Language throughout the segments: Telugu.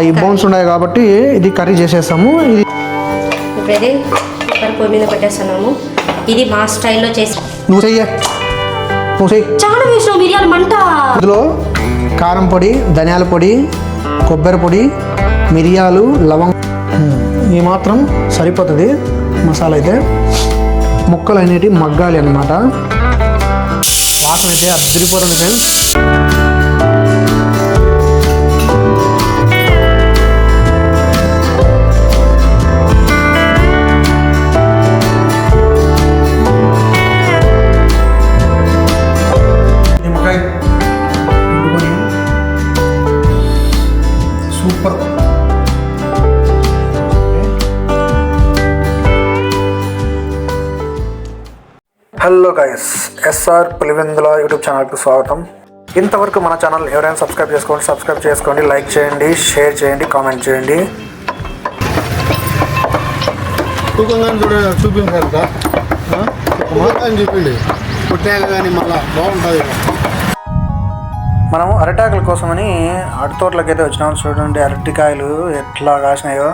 ఈ బోన్స్ ఉన్నాయి కాబట్టి ఇది కర్రీ చేసేస్తాము. ఇది ఇప్పుడైతే కుక్కర్ పొయ్యి మీద పెట్టేస్తున్నాము. ఇది మా స్టైల్లో చేసి నువ్వు చెయ్యి చాలా వేసినావు మిరియాలు మంట. ఇందులో కారం పొడి, ధనియాల పొడి, కొబ్బరి పొడి, మిరియాలు, లవంగ ఈ మాత్రం సరిపోతుంది. మసాలా అయితే ముక్కలు అనేటివి మగ్గాలి అన్నమాట. వాసన అయితే అదిరిపోతుంది friends. Super. Hello guys, S R Pulivendula YouTube ఛానల్కి స్వాగతం. ఇంతవరకు మన ఛానల్ ఎవరైనా సబ్స్క్రైబ్ చేసుకోండి, లైక్ చేయండి, షేర్ చేయండి, కామెంట్ చేయండి. చూపించారు చెప్పండి పుట్టాక కానీ మళ్ళీ బాగుంటుంది. మనం అరటాకుల కోసమని అరటి తోటలోకి అయితే వచ్చినాం. చూడండి అరటికాయలు ఎట్లా కాసినాయో.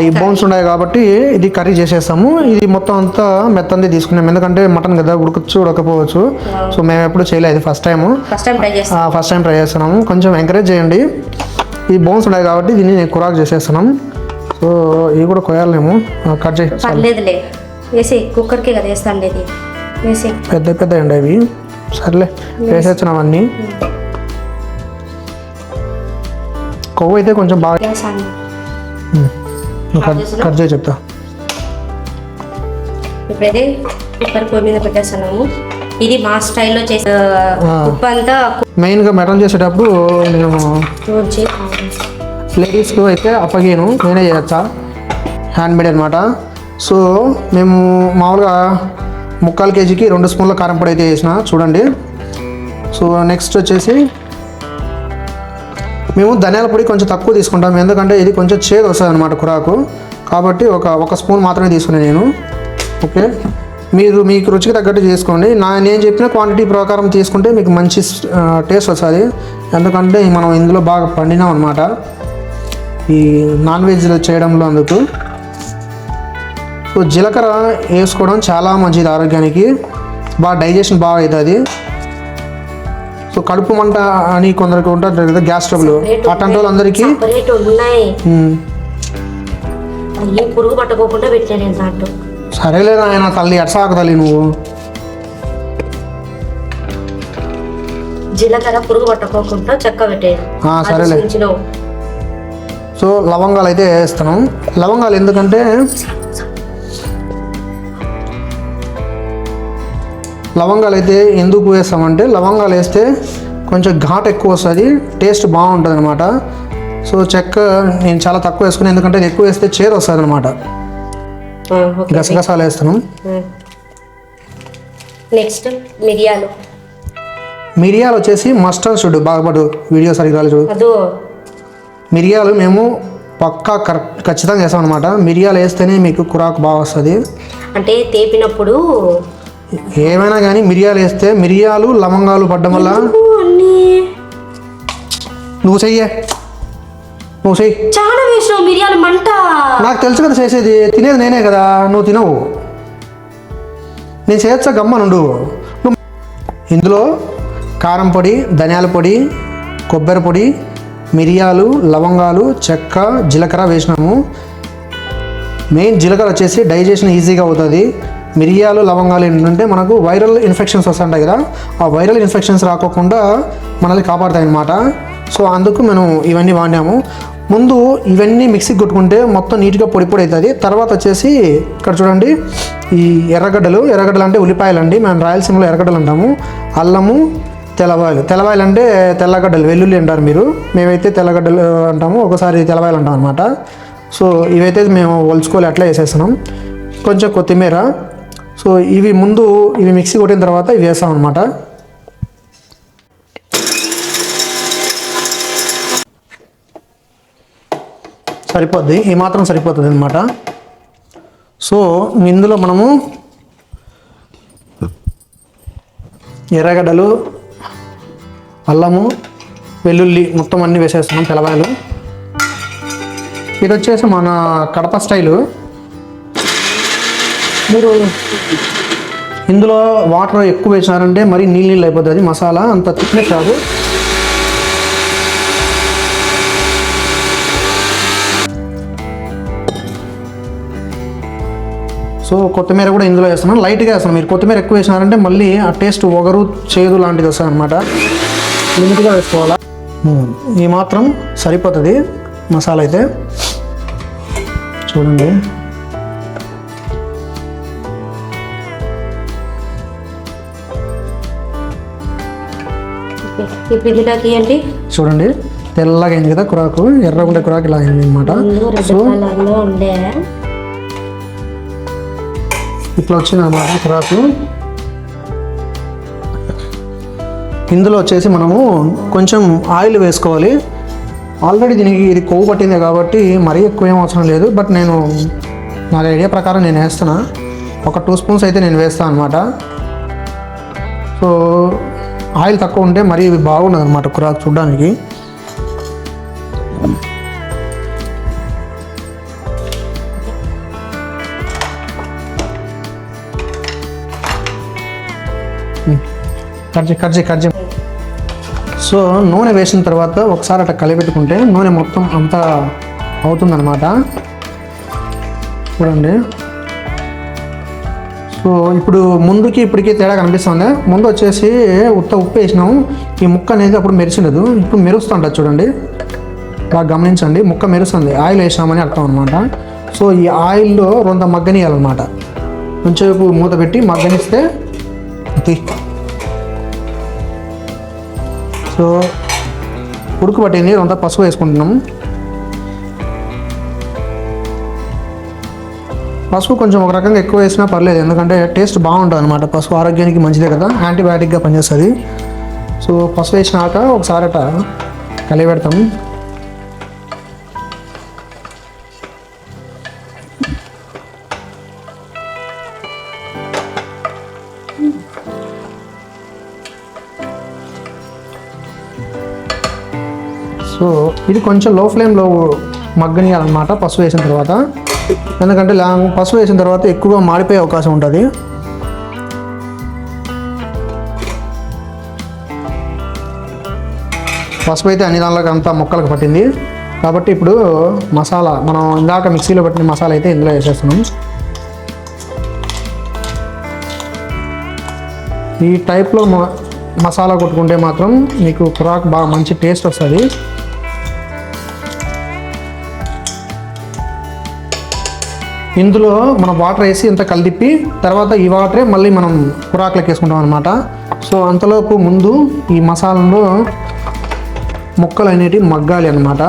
ఈ బోన్స్ ఉన్నాయి కాబట్టి ఇది కర్రీ చేసేస్తాము. ఇది మొత్తం అంతా మెత్తంది తీసుకున్నాం, ఎందుకంటే మటన్ కదా ఉడకపోవచ్చు. సో మేము ఎప్పుడు చేయలేదు, ఫస్ట్ టైం ట్రై చేస్తున్నాము. కొంచెం ఎంకరేజ్ చేయండి. ఈ బోన్స్ ఉన్నాయి కాబట్టి దీన్ని నేను కురాకు చేసేస్తున్నాం. సో ఇవి కూడా కొయ్యాలేము, కట్ చేసి కుక్కర్కి కదా వేస్తాను. పెద్ద అండి అవి. సర్లే వేసేస్తున్నాం అన్నీ. కొవ్వు అయితే కొంచెం బాగా కట్ చేసి చెప్తా. ఇప్పుడైతే కుక్కర్ పొయ్యి మీద పెట్టేస్తున్నాము. ఇది మా స్టైల్లో చేసే ఉప్పు అంతా మెయిన్గా మటన్ చేసేటప్పుడు నేను లేడీస్కు అయితే అప్పగేను, నేనే చేయొచ్చా, హ్యాండ్ మేడ్ అనమాట. సో మేము మామూలుగా 3/4 కేజీకి 2 స్పూన్ల కారం పొడి అయితే వేసిన చూడండి. సో నెక్స్ట్ వచ్చేసి మేము ధనియాల పొడి కొంచెం తక్కువ తీసుకుంటాం, ఎందుకంటే ఇది కొంచెం చేదు వస్తుంది అనమాట కురాకు. కాబట్టి ఒక స్పూన్ మాత్రమే తీసుకున్నాను నేను. ఓకే, మీకు రుచికి తగ్గట్టు చేసుకోండి. నేను చెప్పిన క్వాంటిటీ ప్రకారం తీసుకుంటే మీకు మంచి టేస్ట్ వస్తుంది. ఎందుకంటే మనం ఇందులో బాగా పండినాం అనమాట ఈ నాన్ వెజ్లో చేయడంలో. అందుకు సో జీలకర్ర వేసుకోవడం చాలా మంచిది ఆరోగ్యానికి, బాగా డైజెషన్ బాగా అవుతుంది. సో కడుపు మంట అని కొందరికి ఉంటుంది కదా, గ్యాస్ ట్రబుల్, అట్లాంటి వాళ్ళందరికీ పురుగు పట్టుకోకుండా పెట్టాను దాంట్లో. సరేలేదా ఆయన తల్లి ఎట్సాకు తల్లి నువ్వు. జీలకర్ర పురుగు పట్టుకోకుండా చెక్క పెట్టేది. సరేలే. సో లవంగాలు అయితే వేస్తాను. లవంగాలు ఎందుకంటే ఎందుకు వేస్తామంటే లవంగాలు వేస్తే కొంచెం ఘాట్ ఎక్కువ వస్తుంది, టేస్ట్ బాగుంటుంది అనమాట. సో చెక్క నేను చాలా తక్కువ వేసుకున్నాను, ఎందుకంటే ఎక్కువ వేస్తే చేదు వస్తుంది అనమాట. గసగసాలు వేస్తాను. నెక్స్ట్ మిరియాలు వచ్చేసి మస్టర్డ్ చూడు, బాగుపడు వీడియో సరిగ్గా చూడు. మిరియాలు మేము పక్కా ఖచ్చితంగా వేస్తాం అనమాట. మిరియాలు వేస్తేనే మీకు కురాకు బాగా వస్తుంది. అంటే తేపినప్పుడు ఏమైనా కానీ మిరియాలు వేస్తే, మిరియాలు లవంగాలు పడ్డం వల్ల నువ్వు చెయ్యి చాలా వేసినావు మిరియాలు మంట. నాకు తెలుసు కదా చేసేది, తినేది నేనే కదా, నువ్వు తినవు. నేను చేయొచ్చా గమ్మనుండు. ఇందులో కారం పొడి, ధనియాల పొడి, కొబ్బరి పొడి, మిరియాలు, లవంగాలు, చెక్క, జీలకర్ర వేసినాము. మెయిన్ జీలకర్ర వచ్చేసి డైజెషన్ ఈజీగా అవుతుంది. మిరియాలు, లవంగాలు ఏంటంటే మనకు వైరల్ ఇన్ఫెక్షన్స్ వస్తుంటాయి కదా, ఆ వైరల్ ఇన్ఫెక్షన్స్ రాకోకుండా మనల్ని కాపాడుతాయి అన్నమాట. సో అందుకు మనం ఇవన్నీ వాడినాము. ముందు ఇవన్నీ మిక్సీకి కొట్టుకుంటే మొత్తం నీట్గా పొడి పొడి అవుతుంది. తర్వాత వచ్చేసి ఇక్కడ చూడండి ఈ ఎర్రగడ్డలు అంటే ఉల్లిపాయలు అండి, మేము రాయలసీమలో ఎర్రగడ్డలు అంటాము. అల్లము, తెల్లవాయలు అంటే తెల్లగడ్డలు, వెల్లుల్లి అంటారు మీరు, మేమైతే తెల్లగడ్డలు అంటాము, ఒకసారి తెల్లవాయలు అంటాం అనమాట. సో ఇవైతే మేము ఒలుచుకోవాలి, అట్లా వేసేస్తున్నాం. కొంచెం కొత్తిమీర. సో ఇవి మిక్సీ కొట్టిన తర్వాత ఇవి వేస్తాం అనమాట. సరిపోద్ది, ఈ మాత్రం సరిపోతుంది అనమాట. సో ఇందులో మనము ఎర్రగడ్డలు, అల్లము, వెల్లుల్లి మొత్తం అన్నీ వేసేస్తున్నాం, తెల్లవాయలు. ఇది వచ్చేసి మన కడప స్టైలు. మీరు ఇందులో వాటర్ ఎక్కువ వేసినారంటే మరీ నీళ్ళు అయిపోతుంది, మసాలా అంత థిక్నెస్ రాదు. సో కొత్తిమీర కూడా ఇందులో వేస్తున్నాం, లైట్గా వేస్తున్నాం. మీరు కొత్తిమీర ఎక్కువ వేసినారంటే మళ్ళీ ఆ టేస్ట్ ఒగరు చేదు లాంటిది వస్తుంది అనమాట. లిమిట్గా వేసుకోవాలా. ఈ మాత్రం సరిపోతుంది మసాలా అయితే. చూడండి ఇప్పుడు ఇందులోకి అండి చూడండి తెల్లగా అయింది కదా కురాకు, ఎర్రగుండే కురాకు ఇలా అయింది అనమాట. సో ఉండే ఇట్లా వచ్చింది అన్నమాట కురాకు. ఇందులో వచ్చేసి మనము కొంచెం ఆయిల్ వేసుకోవాలి. ఆల్రెడీ దీనికి ఇది కొవ్వు పట్టింది కాబట్టి మరీ ఎక్కువ ఏం అవసరం లేదు, బట్ నా ఐడియా ప్రకారం నేను వేస్తున్నా. ఒక 2 స్పూన్స్ అయితే నేను వేస్తాను అనమాట. సో ఆయిల్ తక్కువ ఉంటే మరీ బాగుండదు అనమాట కురాకు చూడడానికి. కర్జీ. సో నూనె వేసిన తర్వాత ఒకసారి అట్లా కలిపెట్టుకుంటే నూనె మొత్తం అంతా అవుతుందన్నమాట. చూడండి. సో ఇప్పుడు ముందుకి ఇప్పటికీ తేడా కనిపిస్తుంది. ముందు వచ్చేసి ఉప్పు వేసినాము, ఈ ముక్క అనేది అప్పుడు మెరిచినదు, ఇప్పుడు మెరుస్తుంటుంది. చూడండి బాగా గమనించండి, ముక్క మెరుస్తుంది, ఆయిల్ వేసినామని అర్థం అనమాట. సో ఈ ఆయిల్లో రొంత మగ్గనియాలన్నమాట. కొంచెంసేపు మూత పెట్టి మగ్గనిస్తే సో ఉడుకు పట్టింది. రొంత పసుపు వేసుకుంటున్నాం. పసుపు కొంచెం ఒక రకంగా ఎక్కువ వేసినా పర్లేదు, ఎందుకంటే టేస్ట్ బాగుంటుంది అనమాట. పసుపు ఆరోగ్యానికి మంచిదే కదా, యాంటీబయాటిక్గా పనిచేస్తుంది. సో పసుపు వేసినాక ఒకసారి అట కలిపెడతాం. సో ఇది కొంచెం లో ఫ్లేమ్లో మగ్గనియాలన్నమాట పసుపు వేసిన తర్వాత, ఎందుకంటే పసుపు వేసిన తర్వాత ఎక్కువగా మాడిపోయే అవకాశం ఉంటుంది. పసుపు అయితే అన్ని దానిలోకి అంతా ముక్కలకు పట్టింది కాబట్టి ఇప్పుడు మసాలా, మనం ఇందాక మిక్సీలో పెట్టిన మసాలా అయితే ఇందులో వేసేస్తున్నాం. ఈ టైప్లో మసాలా కొట్టుకుంటే మాత్రం మీకు కురాకు బాగా మంచి టేస్ట్ వస్తుంది. ఇందులో మనం వాటర్ వేసి ఇంత కలిపి తర్వాత ఈ వాటరే మళ్ళీ మనం కురాకులకు వేసుకుంటాం అనమాట. సో అంతలోపు ముందు ఈ మసాలాలో ముక్కలు అనేటివి మగ్గాలి అన్నమాట.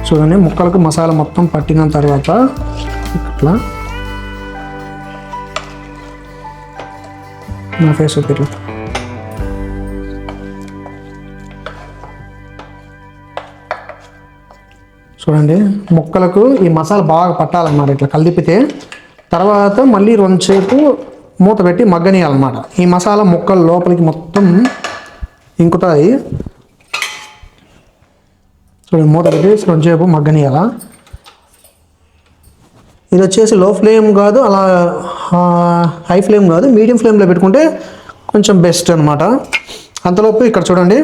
చూడండి ముక్కలకు మసాలా మొత్తం పట్టిన తర్వాత ఇట్లా నా ఫేస్ ఇట్లా చూడండి, ముక్కలకు ఈ మసాలా బాగా పట్టాలన్నమాట. ఇట్లా కలిపితే తర్వాత మళ్ళీ 2 సేపు మూత పెట్టి మగ్గనియాలన్నమాట. ఈ మసాలా ముక్కలు లోపలికి మొత్తం ఇంకుతాయి. చూడండి మూత పెట్టి 2 సేపు మగ్గనియాల. ఇది వచ్చేసి లో ఫ్లేమ్ కాదు, అలా హై ఫ్లేమ్ కాదు, మీడియం ఫ్లేమ్లో పెట్టుకుంటే కొంచెం బెస్ట్ అనమాట. అంతలోపు ఇక్కడ చూడండి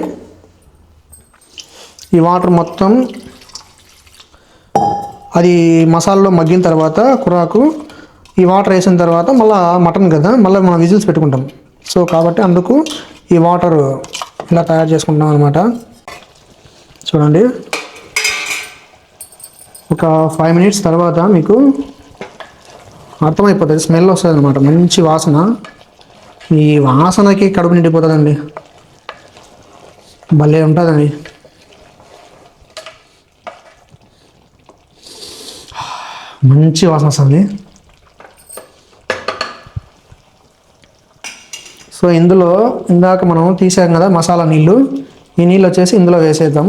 ఈ వాటర్ మొత్తం అది మసాలాలో మగ్గిన తర్వాత కురాకు ఈ వాటర్ వేసిన తర్వాత మళ్ళీ మటన్ కదా, మళ్ళీ మనం విజిల్స్ పెట్టుకుంటాం. సో కాబట్టి అందుకు ఈ వాటర్ ఇలా తయారు చేసుకుంటాం అనమాట. చూడండి, ఒక 5 మినిట్స్ తర్వాత మీకు అర్థమైపోతుంది, స్మెల్ వస్తుంది అనమాట, మంచి వాసన. ఈ వాసనకి కడుపు నిండిపోతుందండి, భలే ఉంటుందండి. మంచి వాసన వస్తుంది. సో ఇందులో ఇందాక మనం తీసాం కదా మసాలా నీళ్ళు, ఈ నీళ్ళు వచ్చేసి ఇందులో వేసేద్దాం.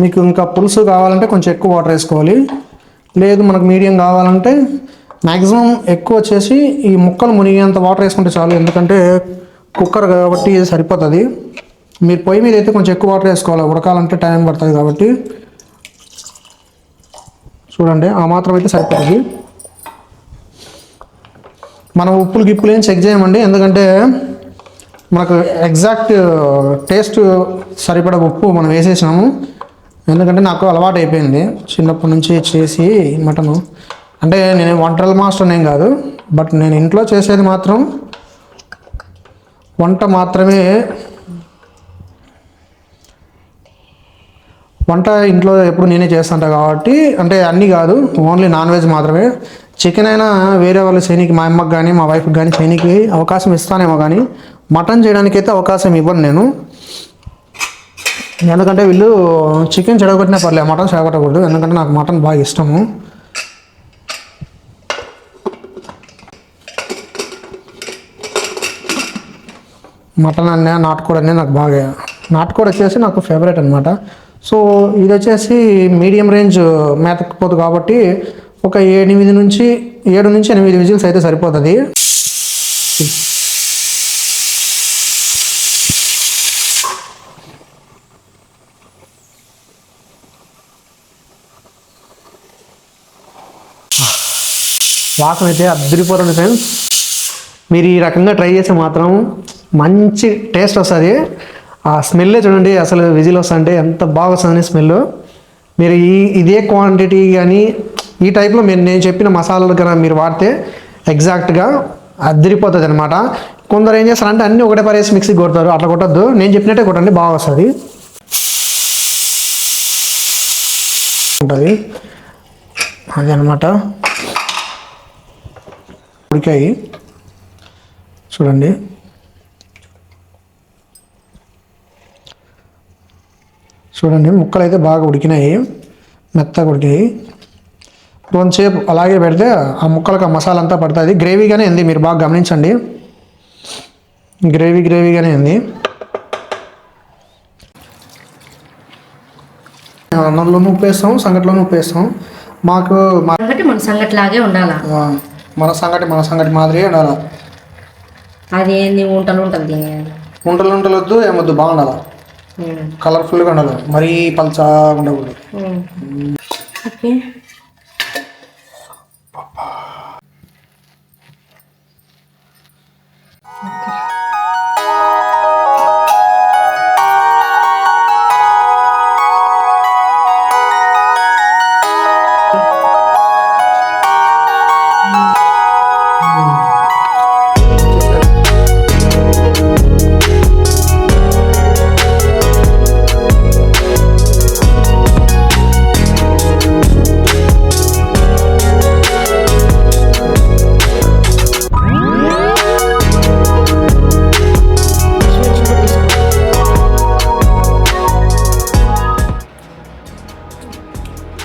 మీకు ఇంకా పులుసు కావాలంటే కొంచెం ఎక్కువ వాటర్ వేసుకోవాలి, లేదు మనకు మీడియం కావాలంటే మ్యాక్సిమం ఎక్కువ వచ్చేసి ఈ ముక్కలు మునిగేంత వాటర్ వేసుకుంటే చాలు. ఎందుకంటే కుక్కర్ కాబట్టి ఇది సరిపోతుంది. మీరు పొయ్యి మీద అయితే కొంచెం ఎక్కువ వాటర్ వేసుకోవాలి, ఉడకాలంటే టైం పడుతుంది కాబట్టి. చూడండి, ఆ మాత్రం అయితే సరిపోతుంది. మనం ఉప్పులు గిప్పులు ఏం చెక్ చేయమండి, ఎందుకంటే మనకు ఎగ్జాక్ట్ టేస్ట్ సరిపడా ఉప్పు మనం వేసేసినాము. ఎందుకంటే నాకు అలవాటు అయిపోయింది చిన్నప్పటి నుంచి చేసి మటను. అంటే నేను వంటల మాస్టర్ ఏం కాదు, బట్ నేను ఇంట్లో చేసేది మాత్రం వంట మాత్రమే. వంట ఇంట్లో ఎప్పుడు నేనే చేస్తుంటా కాబట్టి, అంటే అన్నీ కాదు, ఓన్లీ నాన్ వెజ్ మాత్రమే. చికెన్ అయినా వేరే వాళ్ళు చేయనీకి, మా అమ్మకి కానీ మా వైఫ్కి కానీ చేయనీకి అవకాశం ఇస్తానేమో, కానీ మటన్ చేయడానికైతే అవకాశం ఇవ్వను నేను. ఎందుకంటే వీళ్ళు చికెన్ చెడగొట్టినా పర్లేదు, మటన్ చెడగొట్టకూడదు. ఎందుకంటే నాకు మటన్ బాగా ఇష్టము. మటన్ అనే నాటుకోడి అనే నాకు బాగా, నాటుకోడి వచ్చేసి నాకు ఫేవరెట్ అనమాట. సో ఇది వచ్చేసి మీడియం రేంజ్ మేతకపోదు కాబట్టి ఒక 7 నుంచి 8 విజిల్స్ అయితే సరిపోతుంది. వాసన అయితే అద్దరిపోతుంది ఫ్రెండ్స్. మీరు ఈ రకంగా ట్రై చేస్తే మాత్రం మంచి టేస్ట్ వస్తుంది. ఆ స్మెల్లే చూడండి, అసలు విజిల్ వస్తుంటే ఎంత బాగా వస్తుంది స్మెల్. మీరు ఇదే క్వాంటిటీ కానీ ఈ టైప్లో నేను చెప్పిన మసాలాలు కన్నా మీరు వాడితే ఎగ్జాక్ట్గా అద్దరిపోతుంది అనమాట. కొందరు ఏం చేస్తారంటే అన్నీ ఒకటే పరేసి మిక్సీకి కొడతారు, అట్లా కొట్టద్దు, నేను చెప్పినట్టే కొట్టండి, బాగా వస్తుంది ఉంటుంది. అది అనమాట. ఉడికాయి చూడండి, చూడండి ముక్కలు అయితే బాగా ఉడికినాయి, మెత్తగా ఉడికాయి. కొంచెంసేపు అలాగే పెడితే ఆ ముక్కలకు ఆ మసాలా అంతా పడుతుంది. గ్రేవీగానే ఉంది, మీరు బాగా గమనించండి, గ్రేవీగానే ఉంది. అన్నంలోనూ ఉప్పు వేస్తాం, సంగటిలోనూ ఉప్పు వేస్తాం. మాకు మన సంగటి లాగే ఉండాలా, మన సంగటి మాదిరి ఉండాలి. అది ఏంది ఉంటలు ఉంటలు వద్దు, ఏమొద్దు, బాగుండాలి, కలర్ఫుల్గా ఉండాలి, మరీ పల్చా ఉండకూడదు. ఓకే,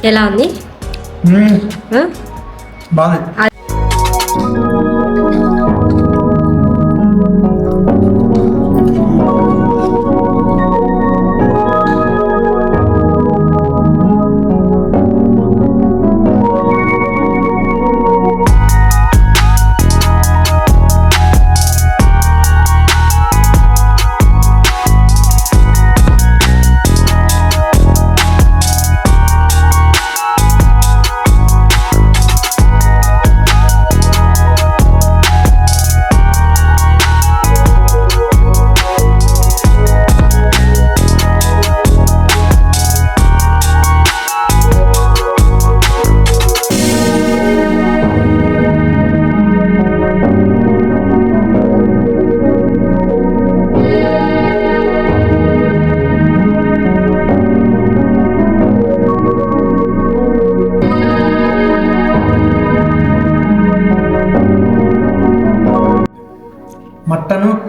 ఎలా ఉంది? బాగుంది.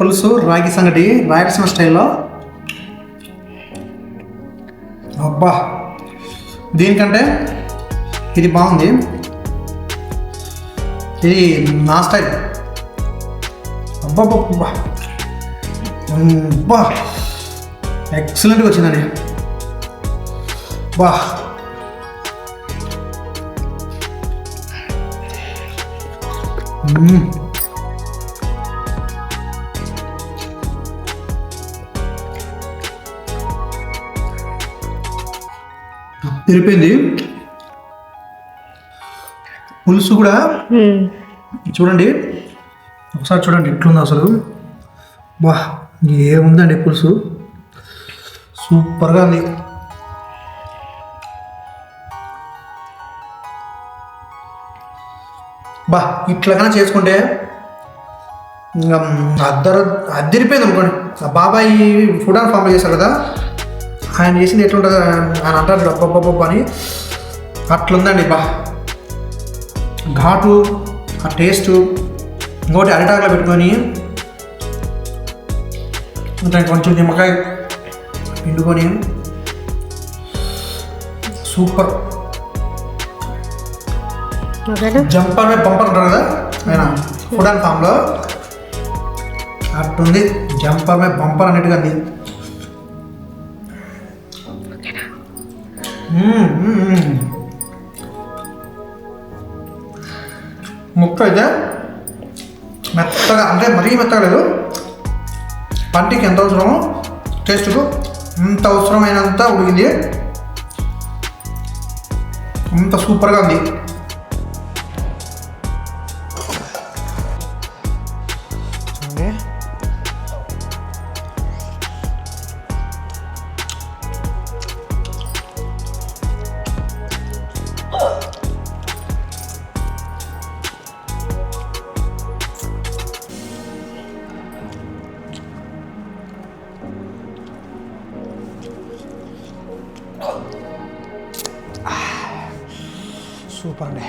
పులుసు రాగి సంగటి రాయలసీమ స్టైల్లో. అబ్బా, దీనికంటే ఇది బాగుంది. ఇది నా స్టైల్. అబ్బా అబ్బా, ఎక్సలెంట్గా వచ్చిందండి. బా, తిరిపోయింది. పులుసు కూడా చూడండి, ఒకసారి చూడండి ఎట్లుంది అసలు. బా, ఏముందండి పులుసు, సూపర్గా ఉంది. బా, ఇట్లాగైనా చేసుకుంటే ఇంకా అద్దరిపోయింది అనుకోండి. ఆ బాబాయ్ ఫుడ్ అండ్ ఫామ్లో చేశారు కదా, ఆయన చేసింది ఎట్లుంటుంది ఆయన అంటారు అబ్బబ్బబ్బ అని, అట్లుందండి. బా, ఘాటు, ఆ టేస్ట్. ఇంకోటి అరిటాకులో పెట్టుకొని కొంచెం నిమ్మకాయ పిండుకొని సూపర్. జంపర్ బంపర్ అంటారు కదా ఆయన ఫుడ్ అండ్ ఫామ్లో, అట్టుంది. జంపర్ బంపర్ అన్నట్టుగా అంది. ముక్క అయితే మెత్తగా, అంటే మరీ మెత్తగా లేదు, పంటికి ఎంత అవసరమో టేస్ట్కు అంత అవసరమైనంత ఉడికింది. అంత సూపర్గా ఉంది. సూపర్ అండి.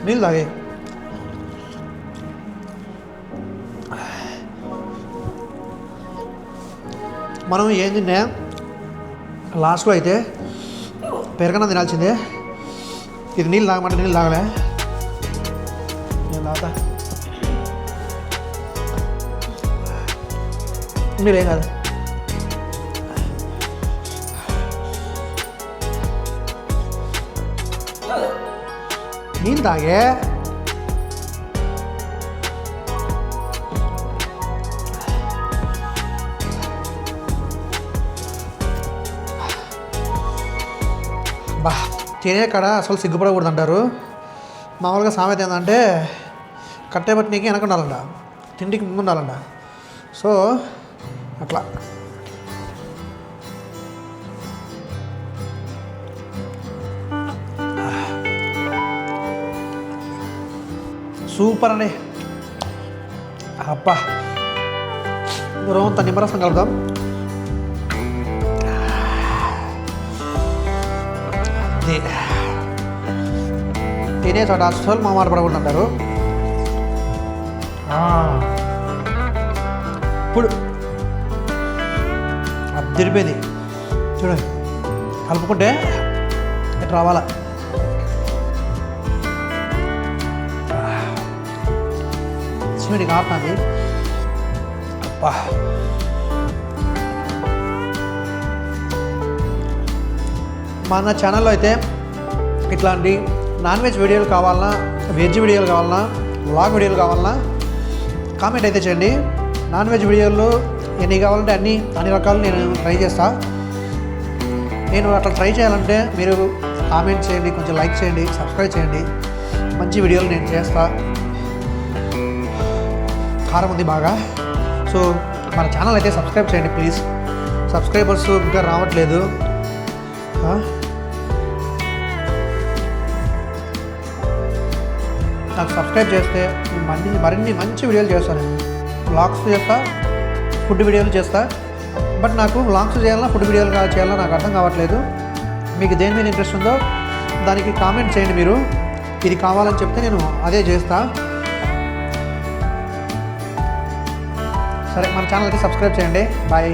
నీళ్ళు తాగే. మనం ఏం తిన్నా లాస్ట్లో అయితే పెరగన తినాల్సిందే. ఇది నీళ్ళు తాగమంటే నీళ్ళు తాగలే, నేను తాగుతా. మీరేం కాదు. నీళ్ళు తాగే. బా, తినే కాడ అసలు సిగ్గుపడకూడదు అంటారు. మామూలుగా సామెత ఏంటంటే కట్టే బట్టి వెనక ఉండాలంట, తిండికి ముందు ఉండాలంట. సో అట్లా సూపర్ అండి. అబ్బా, రోంత నిమ్మరసం కలుద్దాం. తినే చోట అస్సలు మామాట పడకూడదు అంటారు. ఇప్పుడు అద్దరిపోయింది చూడండి, కలుపుకుంటే ఇట్లా రావాలా. సిమెంట్ కాపుతుంది. అబ్బా, మన ఛానల్లో అయితే ఇట్లాంటి నాన్ వెజ్ వీడియోలు కావాలన్నా, వెజ్ వీడియోలు కావాలన్నా, వ్లాగ్ వీడియోలు కావాలన్నా కామెంట్ అయితే చేయండి. నాన్ వెజ్ వీడియోలు ఎన్ని కావాలంటే అన్ని రకాలు నేను ట్రై చేస్తా. నేను అట్లా ట్రై చేయాలంటే మీరు కామెంట్ చేయండి, కొంచెం లైక్ చేయండి, సబ్స్క్రైబ్ చేయండి. మంచి వీడియోలు నేను చేస్తా. కారం ఉంది బాగా. సో మన ఛానల్ అయితే సబ్స్క్రైబ్ చేయండి ప్లీజ్. సబ్స్క్రైబర్స్ ఇంకా రావట్లేదు. నాకు సబ్స్క్రైబ్ చేస్తే మరిన్ని మంచి వీడియోలు చేస్తాను. నేను వ్లాగ్స్ చేస్తా, ఫుడ్ వీడియోలు చేస్తా. బట్ నాకు వ్లాగ్స్ చేయాలన్నా ఫుడ్ వీడియోలు చేయాలన్నా నాకు అర్థం కావట్లేదు. మీకు దేని మీద ఇంట్రెస్ట్ ఉందో దానికి కామెంట్ చేయండి. మీరు ఇది కావాలని చెప్తే నేను అదే చేస్తా. సరే మన ఛానల్కి సబ్స్క్రైబ్ చేయండి బాయ్